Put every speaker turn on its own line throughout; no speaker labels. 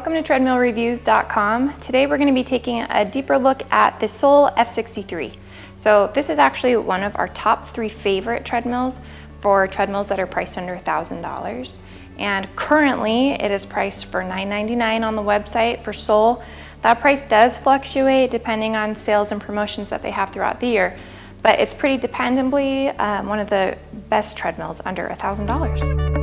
Welcome to treadmillreviews.com. Today we're going to be taking a deeper look at the SOLE F63. So this is actually one of our top 3 favorite treadmills for treadmills that are priced under $1,000. And currently it is priced for $999 on the website for SOLE. That price does fluctuate depending on sales and promotions that they have throughout the year, but it's pretty dependably one of the best treadmills under $1,000.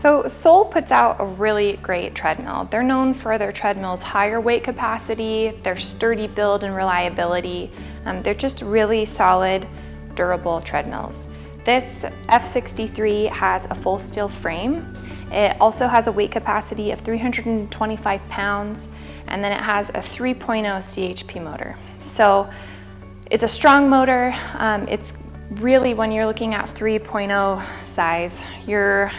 So SOLE puts out a really great treadmill. They're known for their treadmill's higher weight capacity, their sturdy build and reliability. They're just really solid, durable treadmills. This F63 has a full steel frame. It also has a weight capacity of 325 pounds, and then it has a 3.0 CHP motor. So it's a strong motor. It's really, when you're looking at 3.0 size, you're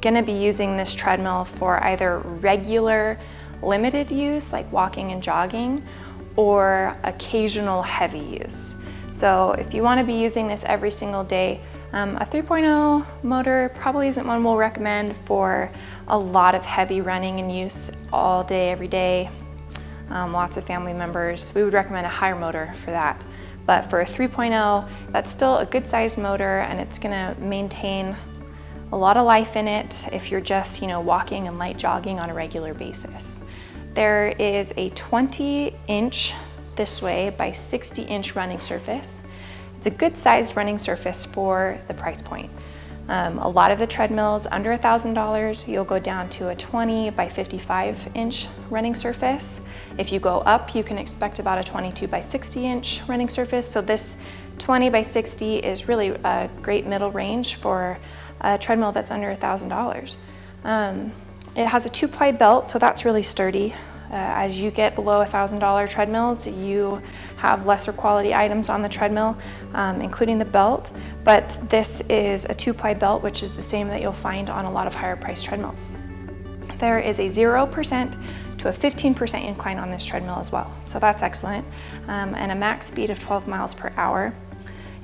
going to be using this treadmill for either regular limited use like walking and jogging or occasional heavy use. So if you want to be using this every single day, a 3.0 motor probably isn't one we'll recommend for a lot of heavy running and use all day, every day, lots of family members. We would recommend a higher motor for that. But for a 3.0, that's still a good sized motor, and it's going to maintain a lot of life in it if you're just, walking and light jogging on a regular basis. There is a 20-inch this way by 60-inch running surface. It's a good sized running surface for the price point. A lot of the treadmills under $1,000, you'll go down to a 20 by 55-inch running surface. If you go up, you can expect about a 22 by 60-inch running surface. So this 20 by 60 is really a great middle range for a treadmill that's under $1,000. It has a 2-ply belt, so that's really sturdy. As you get below $1,000 treadmills, you have lesser quality items on the treadmill, including the belt, but this is a 2-ply belt, which is the same that you'll find on a lot of higher priced treadmills. There is a 0% to a 15% incline on this treadmill as well, so that's excellent, and a max speed of 12 miles per hour.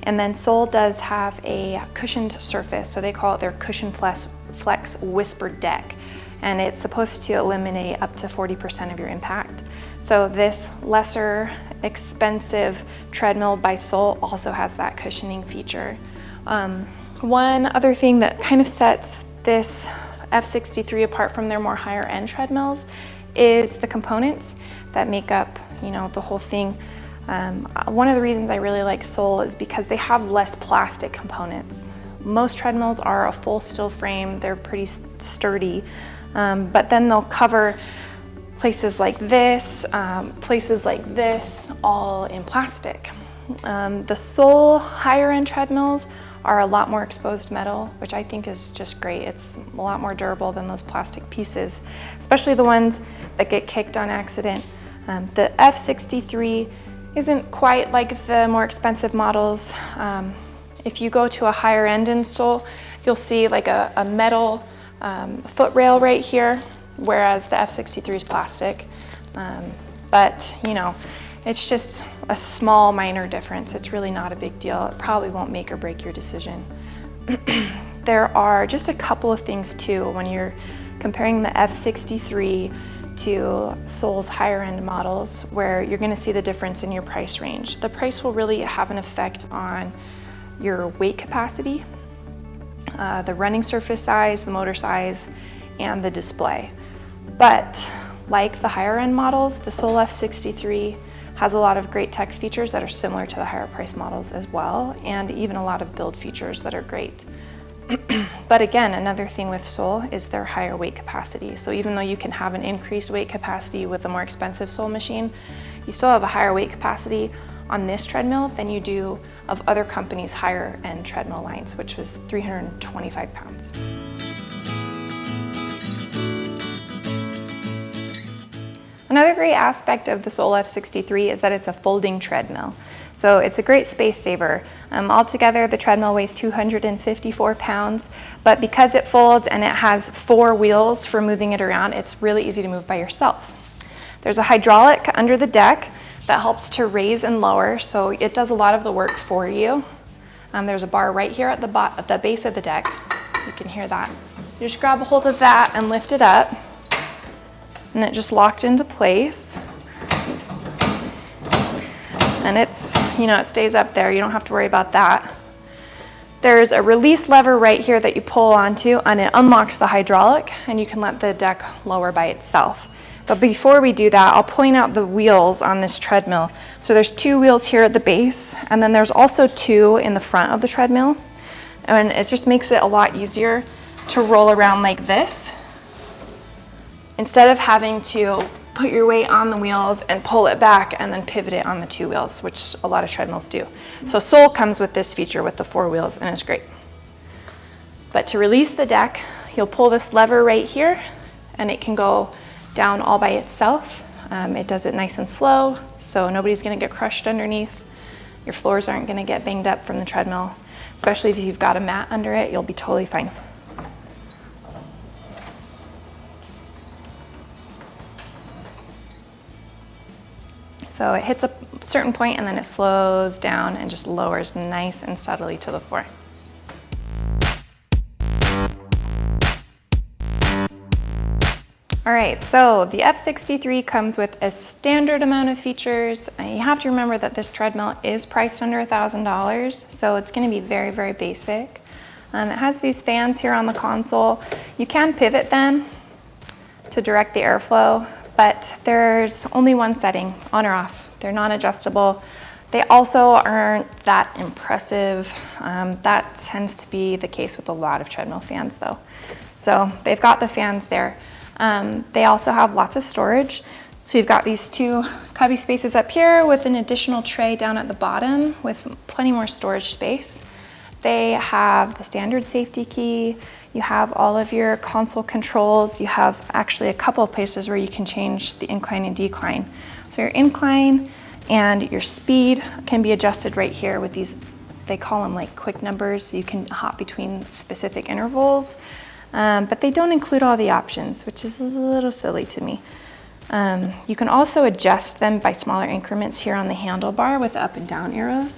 And then SOLE does have a cushioned surface, so they call it their Cushion Flex Whisper Deck, and it's supposed to eliminate up to 40% of your impact. So this lesser expensive treadmill by SOLE also has that cushioning feature. One other thing that kind of sets this F63 apart from their more higher end treadmills is the components that make up, the whole thing. One of the reasons I really like SOLE is because they have less plastic components. Most treadmills are a full steel frame, they're pretty sturdy, but then they'll cover places like this, all in plastic. The SOLE higher end treadmills are a lot more exposed metal, which I think is just great. It's a lot more durable than those plastic pieces, especially the ones that get kicked on accident. The F63 isn't quite like the more expensive models. If you go to a higher end in SOLE, you'll see like a metal foot rail right here, whereas the F63 is plastic. But it's just a small minor difference. It's really not a big deal. It probably won't make or break your decision. There are just a couple of things too when you're comparing the F63 to SOLE's higher end models where you're going to see the difference in your price range. The price will really have an effect on your weight capacity, the running surface size, the motor size, and the display. But like the higher end models, the SOLE F63 has a lot of great tech features that are similar to the higher price models as well, and even a lot of build features that are great. But again, another thing with SOLE is their higher weight capacity. So even though you can have an increased weight capacity with a more expensive SOLE machine, you still have a higher weight capacity on this treadmill than you do of other companies' higher end treadmill lines, which was 325 pounds. Another great aspect of the SOLE F63 is that it's a folding treadmill. So it's a great space saver. Altogether, the treadmill weighs 254 pounds, but because it folds and it has 4 wheels for moving it around, it's really easy to move by yourself. There's a hydraulic under the deck that helps to raise and lower, so it does a lot of the work for you. There's a bar right here at the base of the deck You can hear that. You just grab a hold of that and lift it up, and it just locked into place. And it's, you know, it stays up there. You don't have to worry about that. There's a release lever right here that you pull onto, and it unlocks the hydraulic, and you can let the deck lower by itself. But before we do that, I'll point out the wheels on this treadmill. So there's 2 wheels here at the base, and then there's also 2 in the front of the treadmill. And it just makes it a lot easier to roll around like this, instead of having to put your weight on the wheels and pull it back and then pivot it on the 2 wheels, which a lot of treadmills do. So SOLE comes with this feature with the 4 wheels, and it's great. But to release the deck, you'll pull this lever right here, and it can go down all by itself. It does it nice and slow, so nobody's gonna get crushed underneath. Your floors aren't gonna get banged up from the treadmill, especially if you've got a mat under it, you'll be totally fine. So it hits a certain point and then it slows down and just lowers nice and steadily to the floor. All right, so the F63 comes with a standard amount of features. You have to remember that this treadmill is priced under $1,000, so it's gonna be very, very basic. It has these fans here on the console. You can pivot them to direct the airflow, but there's only one setting, on or off. They're non-adjustable. They also aren't that impressive. That tends to be the case with a lot of treadmill fans though. So they've got the fans there. They also have lots of storage. So you've got these 2 cubby spaces up here with an additional tray down at the bottom with plenty more storage space. They have the standard safety key. You have all of your console controls. You have actually a couple of places where you can change the incline and decline. So your incline and your speed can be adjusted right here with these, they call them like quick numbers. You can hop between specific intervals, but they don't include all the options, which is a little silly to me. You can also adjust them by smaller increments here on the handlebar with the up and down arrows.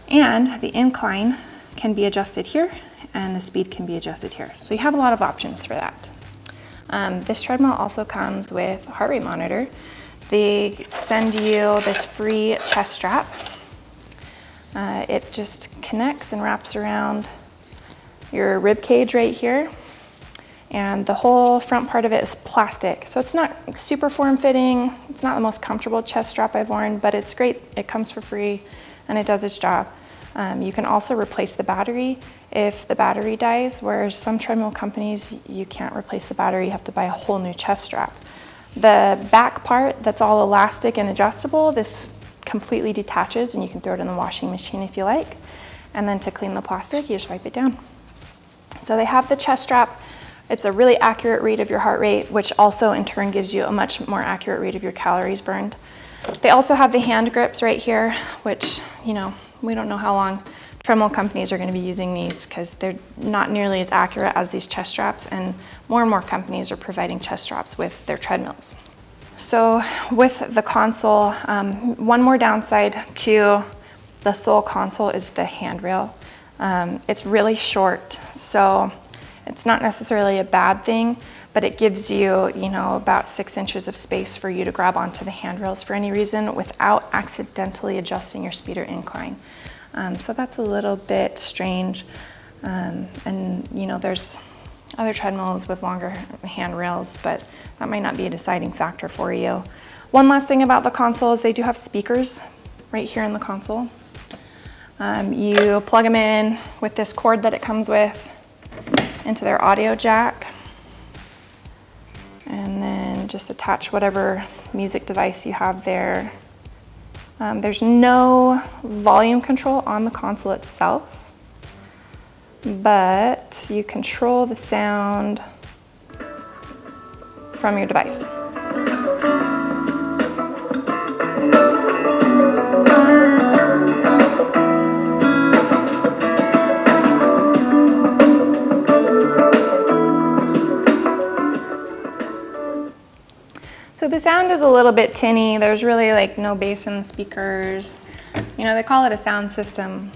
And the incline can be adjusted here, and the speed can be adjusted here. So you have a lot of options for that. This treadmill also comes with a heart rate monitor. They send you this free chest strap. It just connects and wraps around your rib cage right here. And the whole front part of it is plastic. So it's not super form-fitting. It's not the most comfortable chest strap I've worn, but it's great. It comes for free and it does its job. You can also replace the battery if the battery dies, whereas some treadmill companies, you can't replace the battery, you have to buy a whole new chest strap. The back part that's all elastic and adjustable, this completely detaches and you can throw it in the washing machine if you like. And then to clean the plastic, you just wipe it down. So they have the chest strap. It's a really accurate read of your heart rate, which also in turn gives you a much more accurate read of your calories burned. They also have the hand grips right here, which, you know, we don't know how long treadmill companies are going to be using these because they're not nearly as accurate as these chest straps, and more companies are providing chest straps with their treadmills. So with the console, one more downside to the SOLE console is the handrail. It's really short, so it's not necessarily a bad thing, but it gives you, about 6 inches of space for you to grab onto the handrails for any reason without accidentally adjusting your speed or incline. So that's a little bit strange. And there's other treadmills with longer handrails, but that might not be a deciding factor for you. One last thing about the console is they do have speakers right here in the console. You plug them in with this cord that it comes with into their audio jack, and then just attach whatever music device you have there. There's no volume control on the console itself, but you control the sound from your device. So the sound is a little bit tinny. There's really no bass in the speakers. They call it a sound system.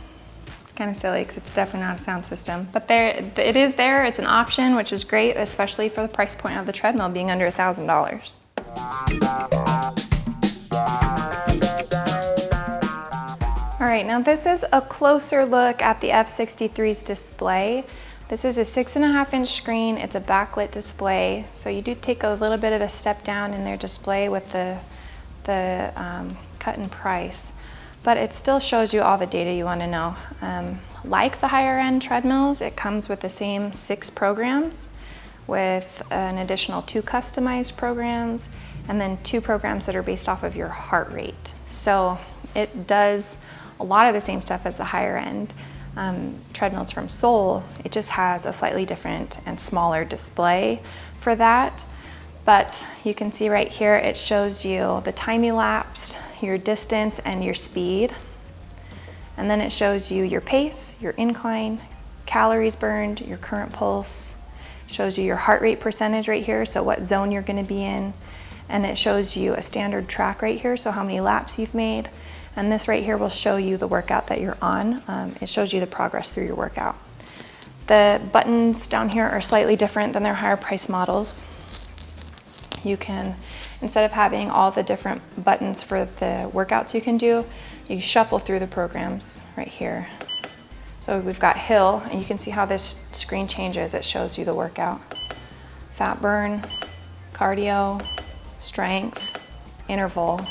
kind of silly because it's definitely not a sound system, but it is there. It's an option, which is great, especially for the price point of the treadmill being under $1,000. All right, now this is a closer look at the F63's display. This is a 6.5-inch screen. It's a backlit display, so you do take a little bit of a step down in their display with the cut in price, but it still shows you all the data you want to know. Like the higher end treadmills, it comes with the same 6 programs with an additional 2 customized programs and then 2 programs that are based off of your heart rate. So it does a lot of the same stuff as the higher end treadmills from SOLE. It just has a slightly different and smaller display for that. But you can see right here, it shows you the time elapsed, your distance, and your speed. And then it shows you your pace, your incline, calories burned, your current pulse. It shows you your heart rate percentage right here, so what zone you're gonna be in. And it shows you a standard track right here, so how many laps you've made. And this right here will show you the workout that you're on. It shows you the progress through your workout. The buttons down here are slightly different than their higher price models. You can, instead of having all the different buttons for the workouts you can do, you shuffle through the programs right here. So we've got hill, and you can see how this screen changes. It shows you the workout. Fat burn, cardio, strength, interval,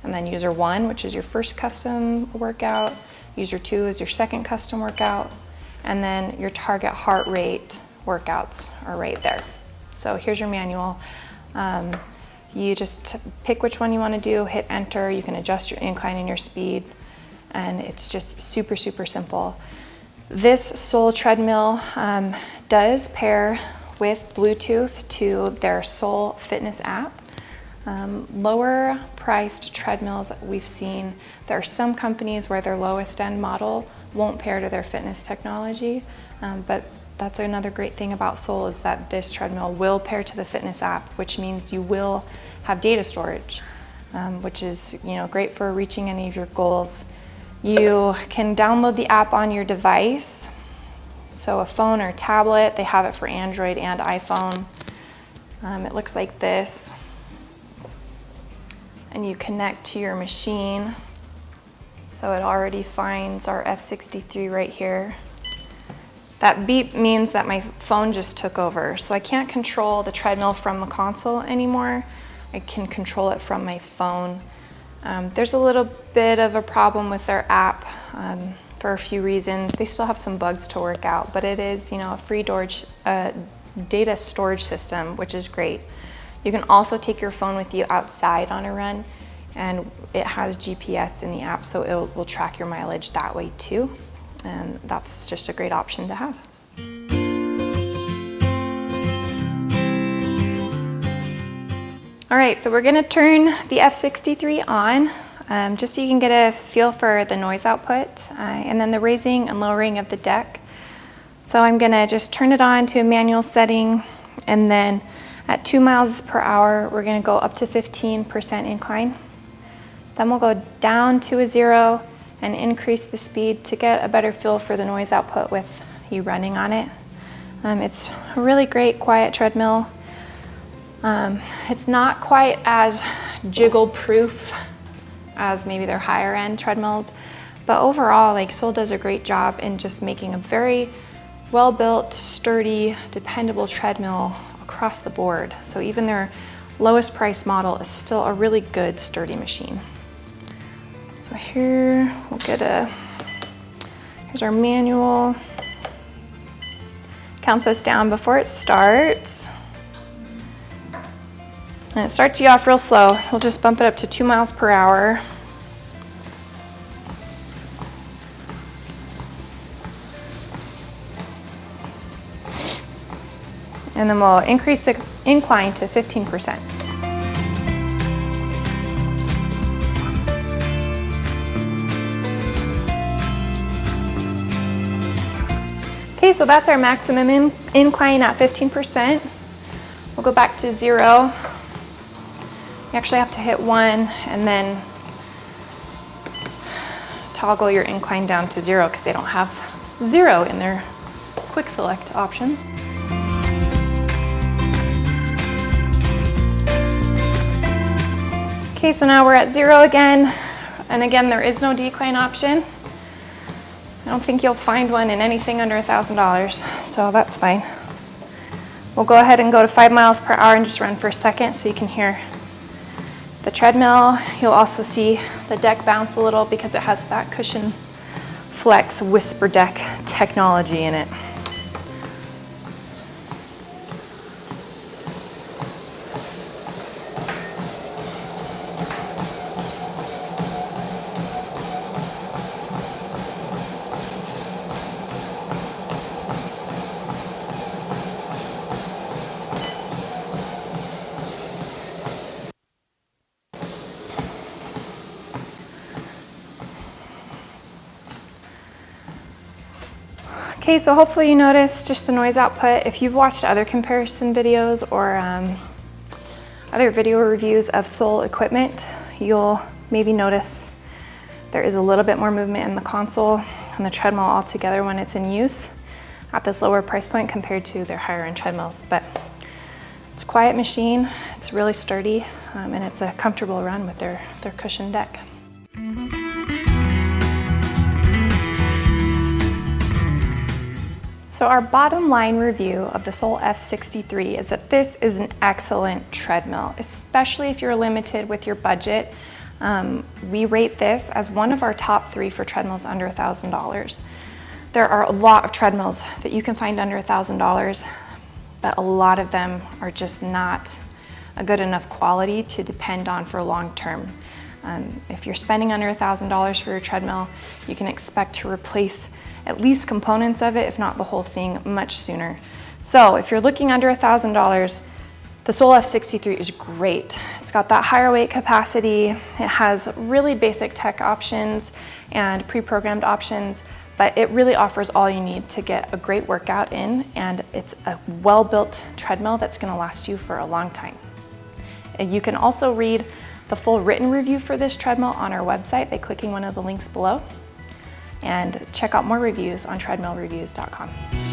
and then user 1, which is your first custom workout. User 2 is your second custom workout. And then your target heart rate workouts are right there. So here's your manual. You just pick which one you want to do, hit enter. You can adjust your incline and your speed, and it's just super, super simple. This SOLE treadmill does pair with Bluetooth to their SOLE Fitness app. Lower priced treadmills that we've seen, there are some companies where their lowest end model won't pair to their fitness technology, but that's another great thing about SOLE is that this treadmill will pair to the fitness app, which means you will have data storage, which is great for reaching any of your goals. You can download the app on your device, so a phone or tablet. They have it for Android and iPhone. It looks like this. And you connect to your machine. So it already finds our F63 right here. That beep means that my phone just took over. So I can't control the treadmill from the console anymore. I can control it from my phone. There's a little bit of a problem with their app for a few reasons. They still have some bugs to work out, but it is a free data storage system, which is great. You can also take your phone with you outside on a run, and it has GPS in the app, so it will track your mileage that way too. And that's just a great option to have. All right, so we're gonna turn the F63 on, just so you can get a feel for the noise output, and then the raising and lowering of the deck. So I'm gonna just turn it on to a manual setting, and then at 2 miles per hour, we're gonna go up to 15% incline. Then we'll go down to a 0 and increase the speed to get a better feel for the noise output with you running on it. It's a really great quiet treadmill. It's not quite as jiggle-proof as maybe their higher end treadmills, but overall, SOLE does a great job in just making a very well-built, sturdy, dependable treadmill across the board. So even their lowest price model is still a really good, sturdy machine. So here we'll here's our manual. Counts us down before it starts. And it starts you off real slow. We'll just bump it up to 2 miles per hour. And then we'll increase the incline to 15%. Okay, so that's our maximum incline at 15%. We'll go back to 0. You actually have to hit 1 and then toggle your incline down to 0 because they don't have 0 in their quick select options. Okay, so now we're at 0 again. And again, there is no decline option. I don't think you'll find one in anything under $1,000, so that's fine. We'll go ahead and go to 5 miles per hour and just run for a second so you can hear the treadmill. You'll also see the deck bounce a little because it has that cushion flex whisper deck technology in it. Okay, so hopefully you noticed just the noise output. If you've watched other comparison videos or other video reviews of SOLE equipment, you'll maybe notice there is a little bit more movement in the console and the treadmill altogether when it's in use at this lower price point compared to their higher end treadmills. But it's a quiet machine, it's really sturdy, and it's a comfortable run with their cushion deck. So our bottom line review of the SOLE F63 is that this is an excellent treadmill, especially if you're limited with your budget. We rate this as one of our top 3 for treadmills under $1,000. There are a lot of treadmills that you can find under $1,000, but a lot of them are just not a good enough quality to depend on for long term. If you're spending under $1,000 for your treadmill, you can expect to replace at least components of it, if not the whole thing, much sooner. So if you're looking under $1,000, the SOLE F63 is great. It's got that higher weight capacity. It has really basic tech options and pre-programmed options, but it really offers all you need to get a great workout in, and it's a well-built treadmill that's gonna last you for a long time. You can also read the full written review for this treadmill on our website by clicking one of the links below, and check out more reviews on treadmillreviews.com.